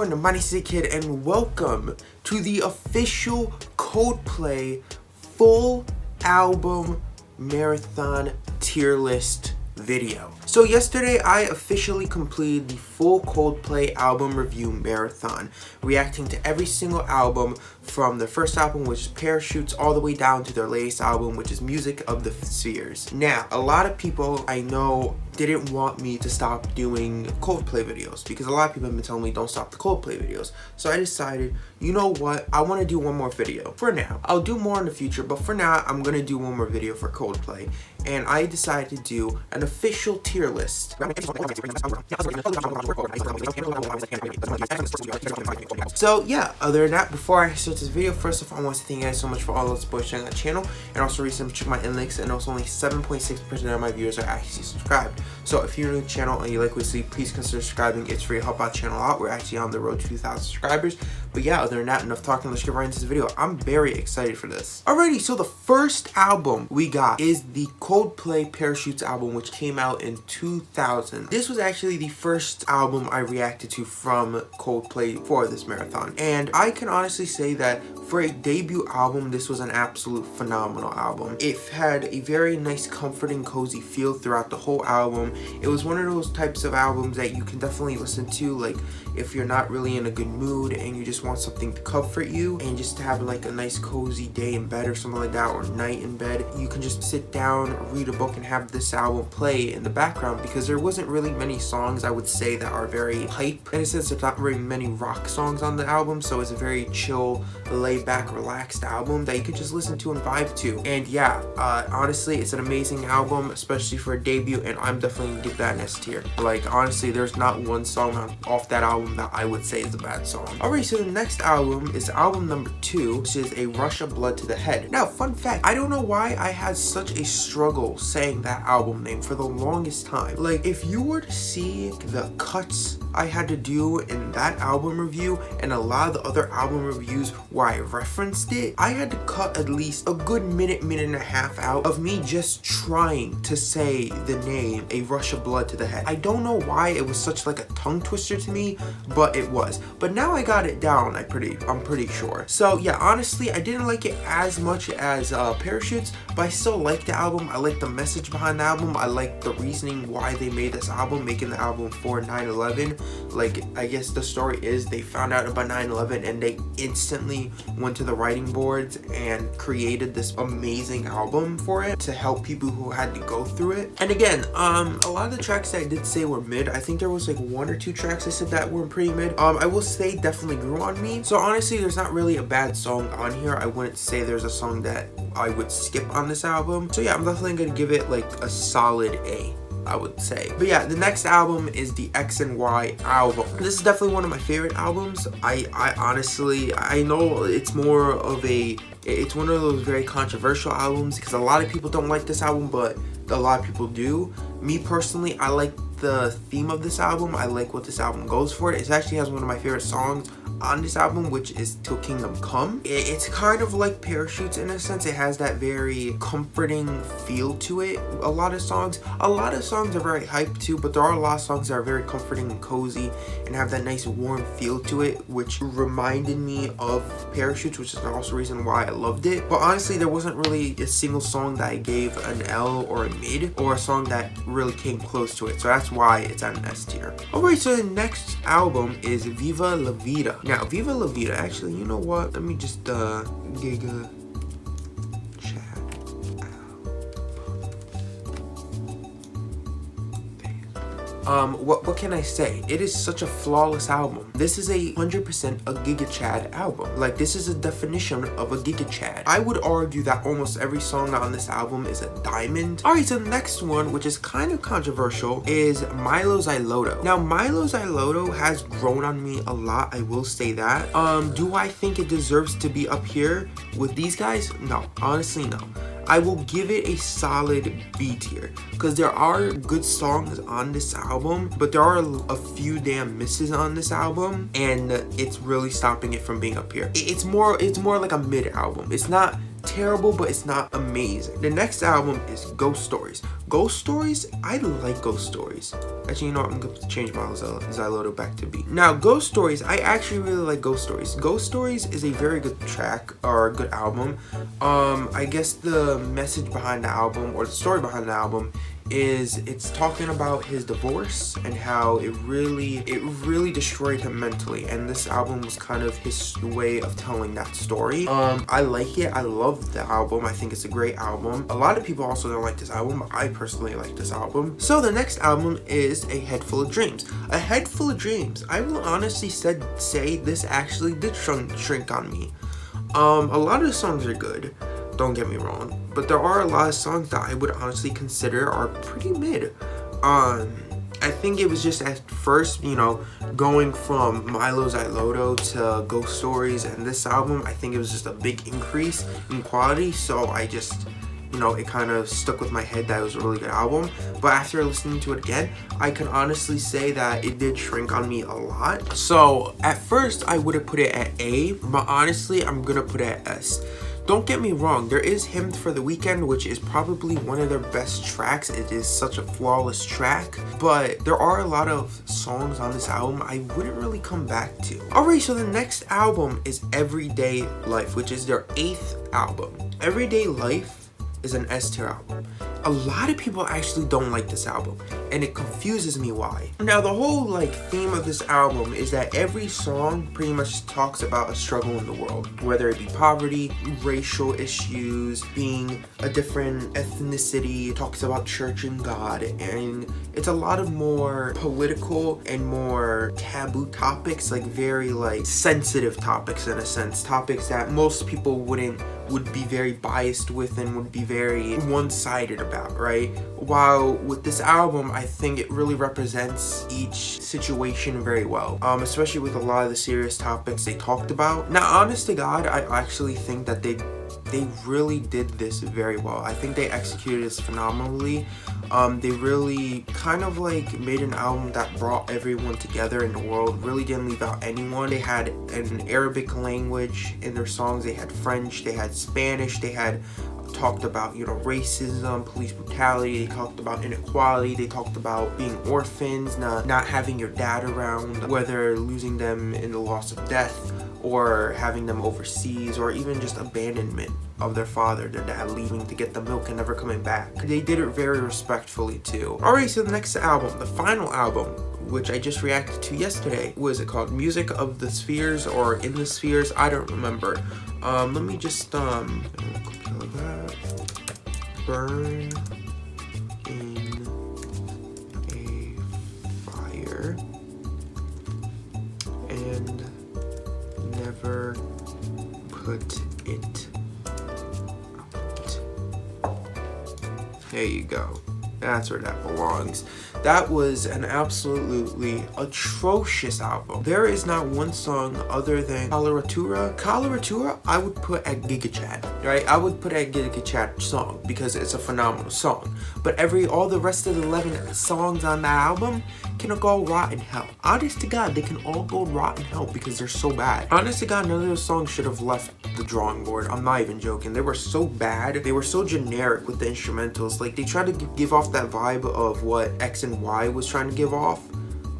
everyone, my name is Kid and welcome to the official Coldplay full album marathon tier list video. So yesterday I officially completed the full Coldplay album review marathon, reacting to every single album from their first album, which is Parachutes, all the way down to their latest album, which is Music of the Spheres. Now, a lot of people I know didn't want me to stop doing Coldplay videos because a lot of people have been telling me don't stop the Coldplay videos. So I decided, you know what, I want to do one more video for now. I'll do more in the future, but for now I'm gonna do one more video for Coldplay, and I decided to do an official tier list. So yeah, other than that, before I start this video, first of all, I want to thank you guys so much for all the support sharing on the channel, and also recently check my links, and also only 7.6% of my viewers are actually subscribed. So if you're new to the channel and you like what you see, please consider subscribing. It's free to help out the channel out. We're actually on the road to 2,000 subscribers. But yeah, other than that, enough talking, let's get right into this video. I'm very excited for this. Alrighty, so the first album we got is the Coldplay Parachutes album, which came out in 2000. This was actually the first album I reacted to from Coldplay for this marathon. And I can honestly say that for a debut album, this was an absolute phenomenal album. It had a very nice, comforting, cozy feel throughout the whole album. It was one of those types of albums that you can definitely listen to, like if you're not really in a good mood and you just want something to comfort you and just to have like a nice cozy day in bed or something like that, or night in bed. You can just sit down, read a book, and have this album play in the background, because there wasn't really many songs I would say that are very hype. In a sense, there's not very many rock songs on the album, so it's a very chill, laid back, relaxed album that you could just listen to and vibe to. And yeah, honestly, it's an amazing album, especially for a debut, and I'm definitely gonna give that an S tier. Like honestly, there's not one song off that album that I would say is a bad song. Alright, so the next album is album number 2, which is A Rush of Blood to the Head. Now, fun fact, I don't know why I had such a struggle saying that album name for the longest time. Like, if you were to see the cuts I had to do in that album review and a lot of the other album reviews where I referenced it, I had to cut at least a good minute and a half out of me just trying to say the name A Rush of Blood to the Head. I don't know why it was such like a tongue twister to me, but it was. But now I got it down, I'm pretty sure. So yeah, honestly, I didn't like it as much as Parachutes, but I still like the album. I like the message behind the album. I like the reasoning why they made this album, making the album for 9/11. Like, I guess the story is they found out about 9/11 and they instantly went to the writing boards and created this amazing album for it to help people who had to go through it. And again, a lot of the tracks that I did say were mid. I think there was like 1 or 2 tracks I said that were pretty mid. I will say definitely grew on me. So honestly, there's not really a bad song on here. I wouldn't say there's a song that I would skip on this album. So yeah, I'm definitely gonna give it like a solid A, I would say. But yeah, the next album is the X and Y album. This is definitely one of my favorite albums. I honestly, I know it's more of it's one of those very controversial albums because a lot of people don't like this album, but a lot of people do. Me personally, I like the theme of this album. I like what this album goes for. It actually has one of my favorite songs on this album, which is Till Kingdom Come. It's kind of like Parachutes in a sense. It has that very comforting feel to it. A lot of songs are very hyped too, but there are a lot of songs that are very comforting and cozy and have that nice warm feel to it, which reminded me of Parachutes, which is also the reason why I loved it. But honestly, there wasn't really a single song that I gave an L or a mid, or a song that really came close to it, so that's why it's at an S tier. Alright, so the next album is Viva La Vida. Now, Viva La Vida, actually, you know what? Let me just Giga chat out. What can I say? It is such a flawless album. This is 100% a Giga Chad album. Like, this is a definition of a Giga Chad. I would argue that almost every song on this album is a diamond. Alright, so the next one, which is kind of controversial, is Milo's Iloto. Now, Milo's Iloto has grown on me a lot, I will say that. Do I think it deserves to be up here with these guys? No, honestly, no. I will give it a solid B tier because there are good songs on this album, but there are a few damn misses on this album, and it's really stopping it from being up here. It's more like a mid album. It's not terrible, but it's not amazing. The next album is Ghost Stories. Ghost Stories, I like Ghost Stories. Actually, you know what? I'm gonna change my Xyloto back to B. Now, Ghost Stories, I actually really like Ghost Stories. Ghost Stories is a very good track, or a good album. I guess the message behind the album, or the story behind the album, is it's talking about his divorce and how it really destroyed him mentally, and this album was kind of his way of telling that story. I like it. I love the album. I think it's a great album. A lot of people also don't like this album, but I personally like this album. So the next album is A Head Full of Dreams. A Head Full of Dreams, I will honestly say this actually did shrink on me. A lot of the songs are good, don't get me wrong, but there are a lot of songs that I would honestly consider are pretty mid. I think it was just at first, you know, going from Milo Xyloto to Ghost Stories and this album, I think it was just a big increase in quality, so I just, you know, it kind of stuck with my head that it was a really good album. But after listening to it again, I can honestly say that it did shrink on me a lot. So at first I would have put it at A, but honestly I'm gonna put it at S. Don't get me wrong, there is Hymn for the Weekend, which is probably one of their best tracks. It is such a flawless track, but there are a lot of songs on this album I wouldn't really come back to. Alright, so the next album is Everyday Life, which is their 8th album. Everyday Life is an S tier album. A lot of people actually don't like this album, and it confuses me why. Now, the whole theme of this album is that every song pretty much talks about a struggle in the world, whether it be poverty, racial issues, being a different ethnicity. It talks about church and God, and it's a lot of more political and more taboo topics, very sensitive topics in a sense, topics that most people would be very biased with and would be very one-sided about, right? While with this album, I think it really represents each situation very well, especially with a lot of the serious topics they talked about. Now, honest to God, I actually think that they really did this very well. I think they executed this phenomenally. They really kind of made an album that brought everyone together in the world, really didn't leave out anyone. They had an Arabic language in their songs, they had French, they had Spanish, they had talked about, you know, racism, police brutality, they talked about inequality, they talked about being orphans, not having your dad around, whether losing them in the loss of death or having them overseas, or even just abandonment of their father, their dad leaving to get the milk and never coming back. They did it very respectfully too. Alright, so the next album, the final album, which I just reacted to yesterday, was it called Music of the Spheres or In the Spheres? I don't remember. Let me just burn in a fire and never put it out. There you go. That's where that belongs. That was an absolutely atrocious album. There is not one song other than Coloratura. Coloratura, I would put at Giga Chad, right? I would put at Giga Chad song because it's a phenomenal song. But all the rest of the 11 songs on the album can go rot in hell. Honest to God, they can all go rot in hell because they're so bad. Honest to God, none of those songs should have left the drawing board. I'm not even joking. They were so bad. They were so generic with the instrumentals. They tried to give off that vibe of what X and Y was trying to give off,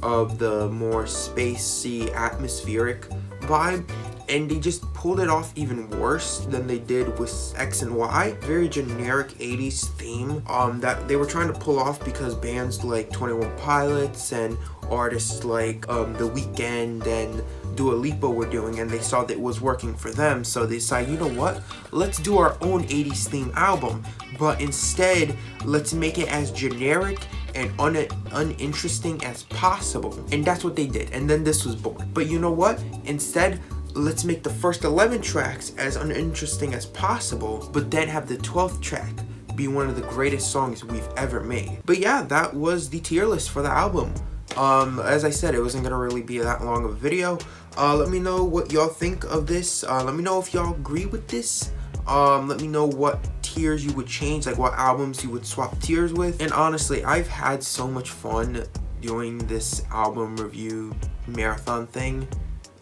of the more spacey, atmospheric vibe, and they just pulled it off even worse than they did with X and Y. Very generic 80s theme that they were trying to pull off because bands like 21 Pilots and artists like The Weeknd and Dua Lipa were doing, and they saw that it was working for them, so they decided, you know what, let's do our own 80s theme album, but instead let's make it as generic and uninteresting as possible. And that's what they did, and then this was born. But you know what, instead let's make the first 11 tracks as uninteresting as possible, but then have the 12th track be one of the greatest songs we've ever made. But yeah, that was the tier list for the album. As I said, it wasn't gonna really be that long of a video. Let me know what y'all think of this. Let me know if y'all agree with this. Let me know what tiers you would change, what albums you would swap tiers with. And honestly, I've had so much fun doing this album review marathon thing.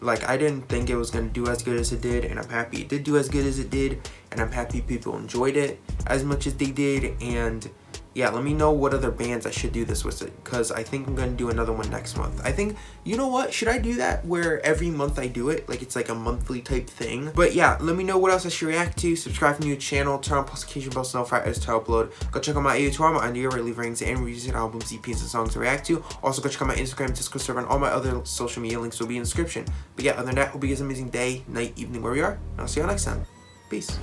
I didn't think it was gonna do as good as it did, and I'm happy it did do as good as it did. and I'm happy people enjoyed it as much as they did. And yeah, let me know what other bands I should do this with, it because I think I'm gonna do another one next month. I think, you know what, should I do that where every month I do it, like it's like a monthly type thing? But yeah, let me know what else I should react to. Subscribe to the new channel, turn on notification bell so notified as to upload. Go check out my AO2 my idea where I leave rings and reviews and albums, EPs, and songs to react to. Also go check out my Instagram, Discord server, and all my other social media links will be in the description. But yeah, other than that, hope you guys have an amazing day, night, evening, where we are, and I'll see you all next time. Peace.